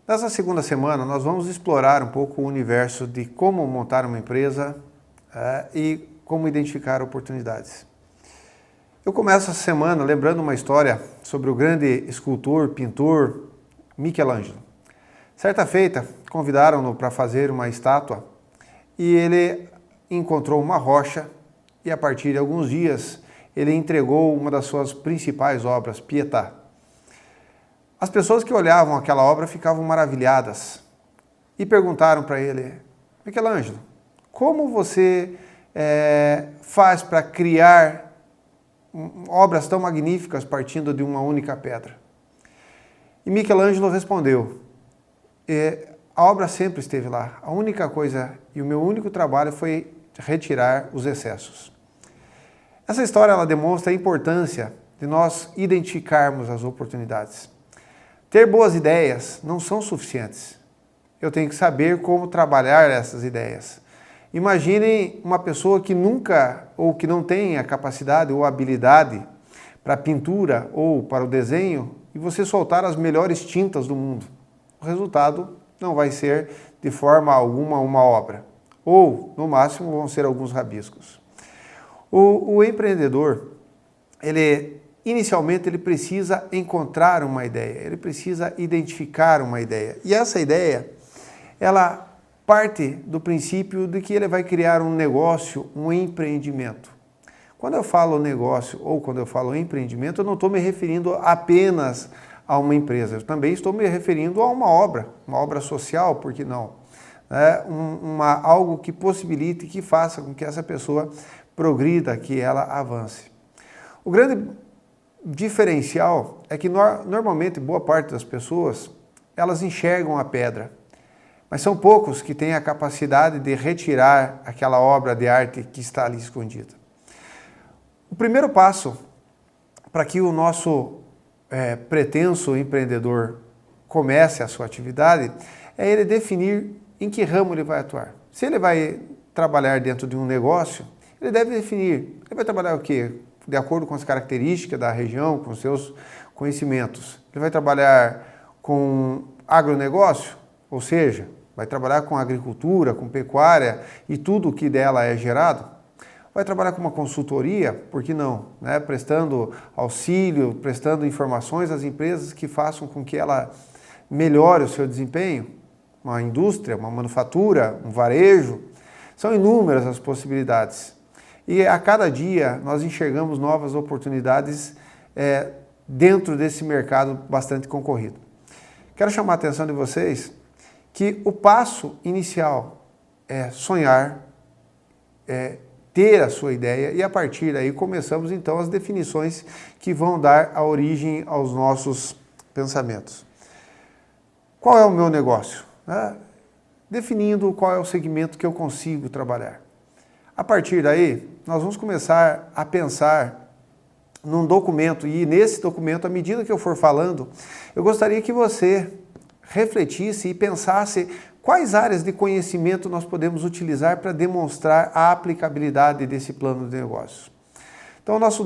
Nessa segunda semana, nós vamos explorar um pouco o universo de como montar uma empresa e como identificar oportunidades. Eu começo essa semana lembrando uma história sobre o grande escultor, pintor Michelangelo. Certa feita, convidaram-no para fazer uma estátua e ele encontrou uma rocha e a partir de alguns dias ele entregou uma das suas principais obras, Pietà. As pessoas que olhavam aquela obra ficavam maravilhadas e perguntaram para ele: Michelangelo, como você faz para criar obras tão magníficas partindo de uma única pedra? E Michelangelo respondeu: a obra sempre esteve lá, a única coisa e o meu único trabalho foi retirar os excessos. Essa história ela demonstra a importância de nós identificarmos as oportunidades. Ter boas ideias não são suficientes. Eu tenho que saber como trabalhar essas ideias. Imaginem uma pessoa que nunca ou que não tem a capacidade ou habilidade para a pintura ou para o desenho e você soltar as melhores tintas do mundo. O resultado não vai ser de forma alguma uma obra. Ou, no máximo, vão ser alguns rabiscos. O empreendedor, inicialmente ele precisa encontrar uma ideia, ele precisa identificar uma ideia. E essa ideia, ela parte do princípio de que ele vai criar um negócio, um empreendimento. Quando eu falo negócio ou quando eu falo empreendimento, eu não estou me referindo apenas a uma empresa, eu também estou me referindo a uma obra social, por que não? Algo que possibilite, que faça com que essa pessoa progrida, que ela avance. O grande diferencial é que normalmente boa parte das pessoas elas enxergam a pedra, mas são poucos que têm a capacidade de retirar aquela obra de arte que está ali escondida. O primeiro passo para que o nosso pretenso empreendedor comece a sua atividade é ele definir em que ramo ele vai atuar. Se ele vai trabalhar dentro de um negócio, ele deve definir, ele vai trabalhar o quê? De acordo com as características da região, com os seus conhecimentos. Ele vai trabalhar com agronegócio, ou seja, vai trabalhar com agricultura, com pecuária e tudo o que dela é gerado. Vai trabalhar com uma consultoria, por que não? Prestando auxílio, prestando informações às empresas que façam com que ela melhore o seu desempenho. Uma indústria, uma manufatura, um varejo. São inúmeras as possibilidades. E a cada dia nós enxergamos novas oportunidades dentro desse mercado bastante concorrido. Quero chamar a atenção de vocês que o passo inicial é sonhar, ter a sua ideia e a partir daí começamos então as definições que vão dar a origem aos nossos pensamentos. Qual é o meu negócio? Definindo qual é o segmento que eu consigo trabalhar. A partir daí, nós vamos começar a pensar num documento e nesse documento, à medida que eu for falando, eu gostaria que você refletisse e pensasse quais áreas de conhecimento nós podemos utilizar para demonstrar a aplicabilidade desse plano de negócios. Então, nosso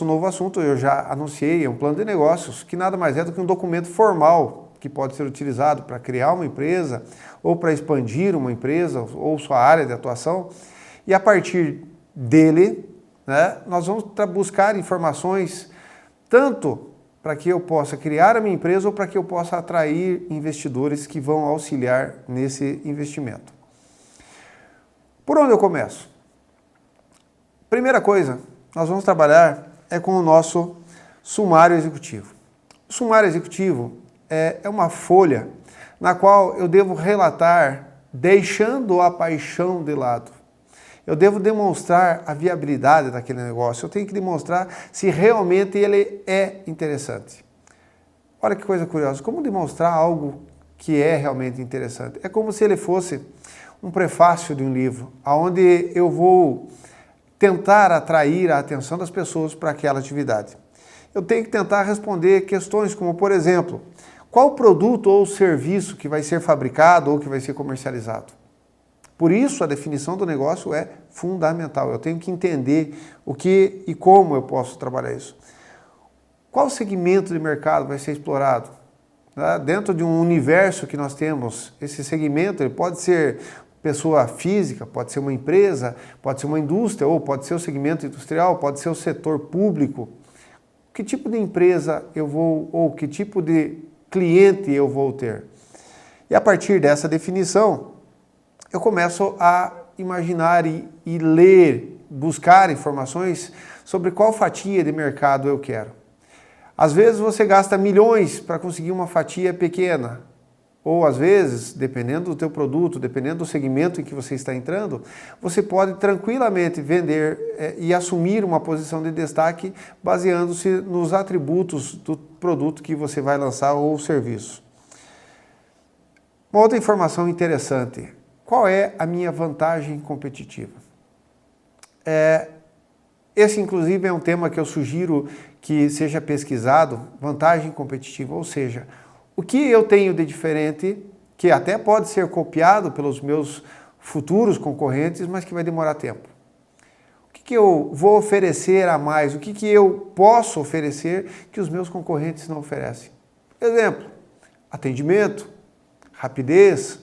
novo assunto, eu já anunciei, é um plano de negócios, que nada mais é do que um documento formal que pode ser utilizado para criar uma empresa ou para expandir uma empresa ou sua área de atuação. E a partir dele, nós vamos buscar informações tanto para que eu possa criar a minha empresa ou para que eu possa atrair investidores que vão auxiliar nesse investimento. Por onde eu começo? Primeira coisa, nós vamos trabalhar com o nosso sumário executivo. O sumário executivo é uma folha na qual eu devo relatar, deixando a paixão de lado. Eu devo demonstrar a viabilidade daquele negócio, eu tenho que demonstrar se realmente ele é interessante. Olha que coisa curiosa, como demonstrar algo que é realmente interessante? É como se ele fosse um prefácio de um livro, onde eu vou tentar atrair a atenção das pessoas para aquela atividade. Eu tenho que tentar responder questões como, por exemplo, qual produto ou serviço que vai ser fabricado ou que vai ser comercializado? Por isso, a definição do negócio é fundamental. Eu tenho que entender o que e como eu posso trabalhar isso. Qual segmento de mercado vai ser explorado? né? Dentro de um universo que nós temos, esse segmento ele pode ser pessoa física, pode ser uma empresa, pode ser uma indústria, ou pode ser o segmento industrial, pode ser o setor público. Que tipo de empresa eu vou, ou que tipo de cliente eu vou ter? E a partir dessa definição, eu começo a imaginar e ler, buscar informações sobre qual fatia de mercado eu quero. Às vezes você gasta milhões para conseguir uma fatia pequena, ou às vezes, dependendo do teu produto, dependendo do segmento em que você está entrando, você pode tranquilamente vender e assumir uma posição de destaque baseando-se nos atributos do produto que você vai lançar ou serviço. Uma outra informação interessante, qual é a minha vantagem competitiva? Esse, inclusive, é um tema que eu sugiro que seja pesquisado, vantagem competitiva, ou seja, o que eu tenho de diferente, que até pode ser copiado pelos meus futuros concorrentes, mas que vai demorar tempo. O que eu vou oferecer a mais? O que eu posso oferecer que os meus concorrentes não oferecem? Exemplo, atendimento, rapidez,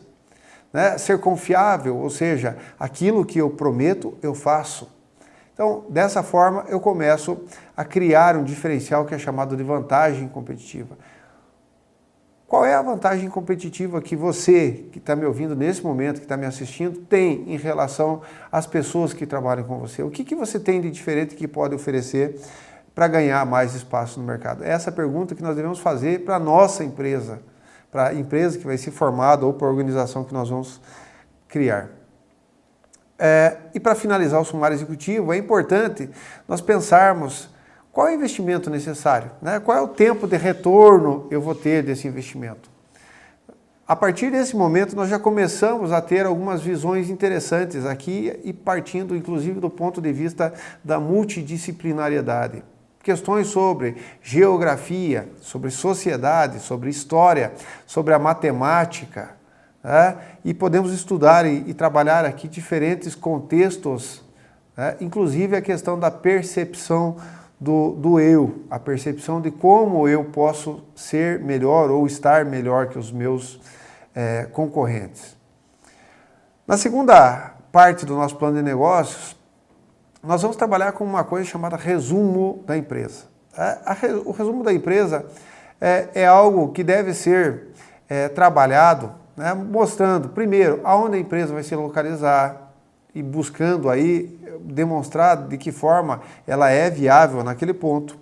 né? Ser confiável, ou seja, aquilo que eu prometo, eu faço. Então, dessa forma, eu começo a criar um diferencial que é chamado de vantagem competitiva. Qual é a vantagem competitiva que você, que está me ouvindo nesse momento, que está me assistindo, tem em relação às pessoas que trabalham com você? O que você tem de diferente que pode oferecer para ganhar mais espaço no mercado? É essa pergunta que nós devemos fazer para a nossa empresa, para a empresa que vai ser formada ou para a organização que nós vamos criar. E para finalizar o sumário executivo, é importante nós pensarmos qual é o investimento necessário, né? Qual é o tempo de retorno eu vou ter desse investimento. A partir desse momento, nós já começamos a ter algumas visões interessantes aqui e partindo, inclusive, do ponto de vista da multidisciplinariedade. Questões sobre geografia, sobre sociedade, sobre história, sobre a matemática, né? E podemos estudar e trabalhar aqui diferentes contextos, né? Inclusive a questão da percepção do eu, a percepção de como eu posso ser melhor ou estar melhor que os meus concorrentes. Na segunda parte do nosso plano de negócios, nós vamos trabalhar com uma coisa chamada resumo da empresa. O resumo da empresa é algo que deve ser trabalhado, né, mostrando, primeiro, aonde a empresa vai se localizar e buscando aí demonstrar de que forma ela é viável naquele ponto.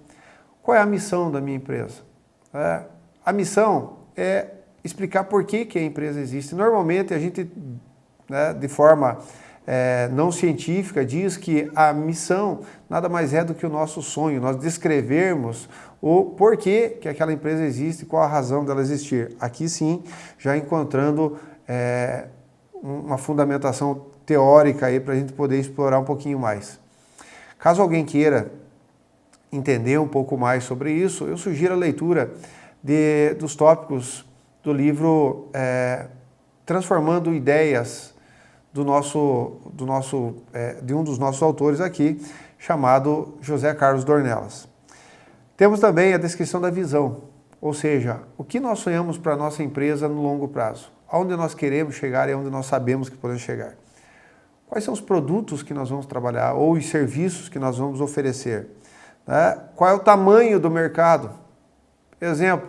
Qual é a missão da minha empresa? A missão é explicar por que a empresa existe. Normalmente a gente, né, de forma não científica, diz que a missão nada mais é do que o nosso sonho, nós descrevermos o porquê que aquela empresa existe, qual a razão dela existir. Aqui sim, já encontrando uma fundamentação teórica aí para a gente poder explorar um pouquinho mais. Caso alguém queira entender um pouco mais sobre isso, eu sugiro a leitura dos tópicos do livro Transformando Ideias, de um dos nossos autores aqui, chamado José Carlos Dornelas. Temos também a descrição da visão, ou seja, o que nós sonhamos para a nossa empresa no longo prazo, aonde nós queremos chegar e aonde nós sabemos que podemos chegar. Quais são os produtos que nós vamos trabalhar ou os serviços que nós vamos oferecer? Né? Qual é o tamanho do mercado? Exemplo,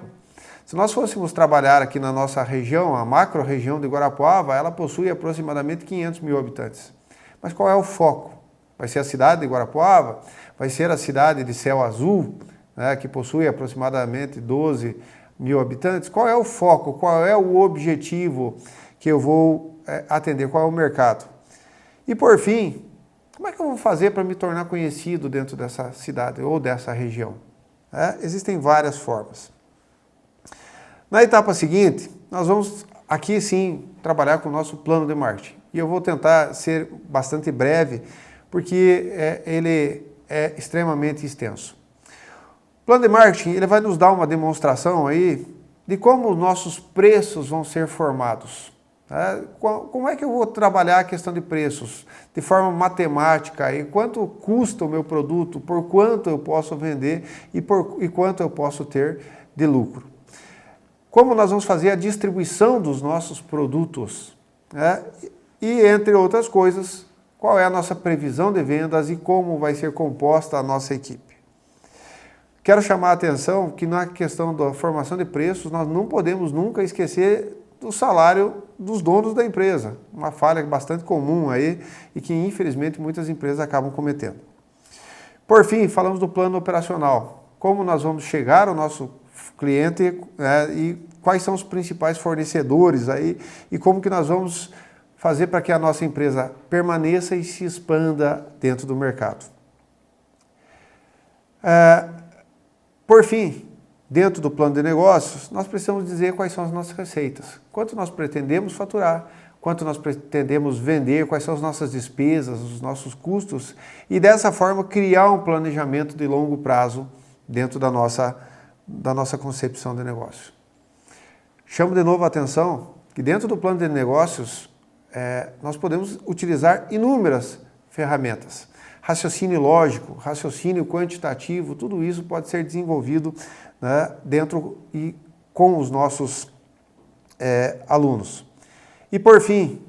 se nós fôssemos trabalhar aqui na nossa região, a macro-região de Guarapuava, ela possui aproximadamente 500 mil habitantes. Mas qual é o foco? Vai ser a cidade de Guarapuava? Vai ser a cidade de Céu Azul, né, que possui aproximadamente 12 mil habitantes? Qual é o foco? Qual é o objetivo que eu vou atender? Qual é o mercado? E por fim, como é que eu vou fazer para me tornar conhecido dentro dessa cidade ou dessa região? Existem várias formas. Na etapa seguinte, nós vamos aqui sim trabalhar com o nosso plano de marketing. E eu vou tentar ser bastante breve, porque ele é extremamente extenso. O plano de marketing ele vai nos dar uma demonstração aí de como os nossos preços vão ser formados. Como é que eu vou trabalhar a questão de preços? De forma matemática, e quanto custa o meu produto, por quanto eu posso vender e quanto eu posso ter de lucro. como nós vamos fazer a distribuição dos nossos produtos, né? E, entre outras coisas, qual é a nossa previsão de vendas e como vai ser composta a nossa equipe. Quero chamar a atenção que na questão da formação de preços, nós não podemos nunca esquecer do salário dos donos da empresa, uma falha bastante comum aí e que infelizmente muitas empresas acabam cometendo. Por fim, falamos do plano operacional, como nós vamos chegar ao nosso cliente, né, e quais são os principais fornecedores aí e como que nós vamos fazer para que a nossa empresa permaneça e se expanda dentro do mercado. Por fim, dentro do plano de negócios, nós precisamos dizer quais são as nossas receitas, quanto nós pretendemos faturar, quanto nós pretendemos vender, quais são as nossas despesas, os nossos custos, e dessa forma criar um planejamento de longo prazo dentro da nossa concepção de negócio. Chamo de novo a atenção que dentro do plano de negócios nós podemos utilizar inúmeras ferramentas. Raciocínio lógico, raciocínio quantitativo, tudo isso pode ser desenvolvido, né, dentro e com os nossos alunos. E por fim,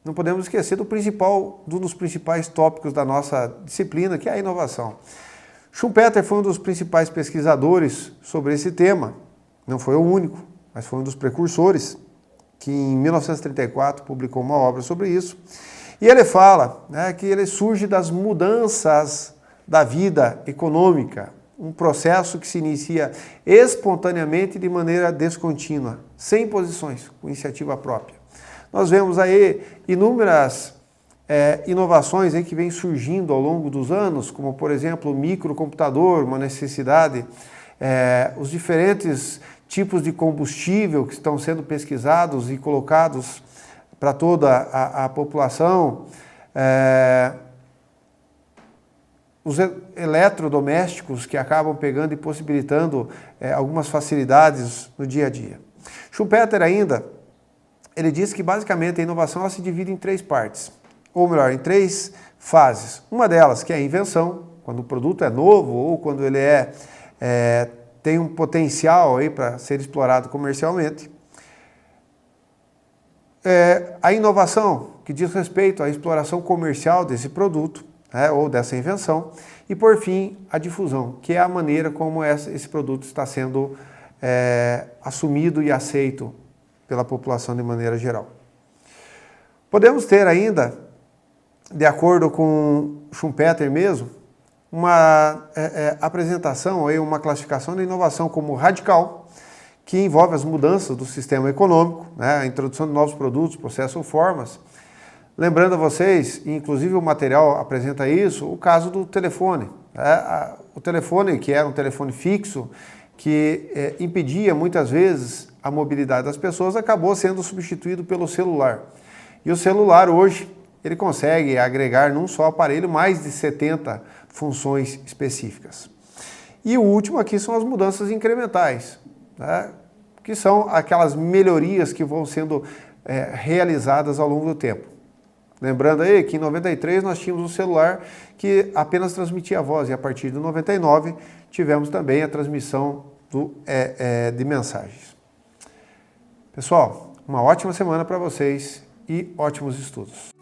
não podemos esquecer um dos principais tópicos da nossa disciplina, que é a inovação. Schumpeter foi um dos principais pesquisadores sobre esse tema, não foi o único, mas foi um dos precursores, que em 1934 publicou uma obra sobre isso. E ele fala, né, que ele surge das mudanças da vida econômica, um processo que se inicia espontaneamente de maneira descontínua, sem imposições, com iniciativa própria. Nós vemos aí inúmeras inovações aí que vêm surgindo ao longo dos anos, como por exemplo o microcomputador, uma necessidade, os diferentes tipos de combustível que estão sendo pesquisados e colocados para toda a população, os eletrodomésticos que acabam pegando e possibilitando algumas facilidades no dia a dia. Schumpeter ainda, ele diz que basicamente a inovação ela se divide em 3 partes, ou melhor, em 3 fases. Uma delas que é a invenção, quando o produto é novo ou quando ele tem um potencial aí para ser explorado comercialmente. A inovação, que diz respeito à exploração comercial desse produto, ou dessa invenção. E, por fim, a difusão, que é a maneira como esse produto está sendo assumido e aceito pela população de maneira geral. Podemos ter ainda, de acordo com Schumpeter mesmo, uma apresentação, uma classificação da inovação como radical, que envolve as mudanças do sistema econômico, né, a introdução de novos produtos, processos ou formas. Lembrando a vocês, inclusive o material apresenta isso, o caso do telefone. O telefone, que era um telefone fixo, que impedia muitas vezes a mobilidade das pessoas, acabou sendo substituído pelo celular. E o celular hoje, ele consegue agregar num só aparelho mais de 70 funções específicas. E o último aqui são as mudanças incrementais, né, que são aquelas melhorias que vão sendo realizadas ao longo do tempo. Lembrando aí que em 93 nós tínhamos um celular que apenas transmitia a voz e a partir de 99 tivemos também a transmissão de mensagens. Pessoal, uma ótima semana para vocês e ótimos estudos.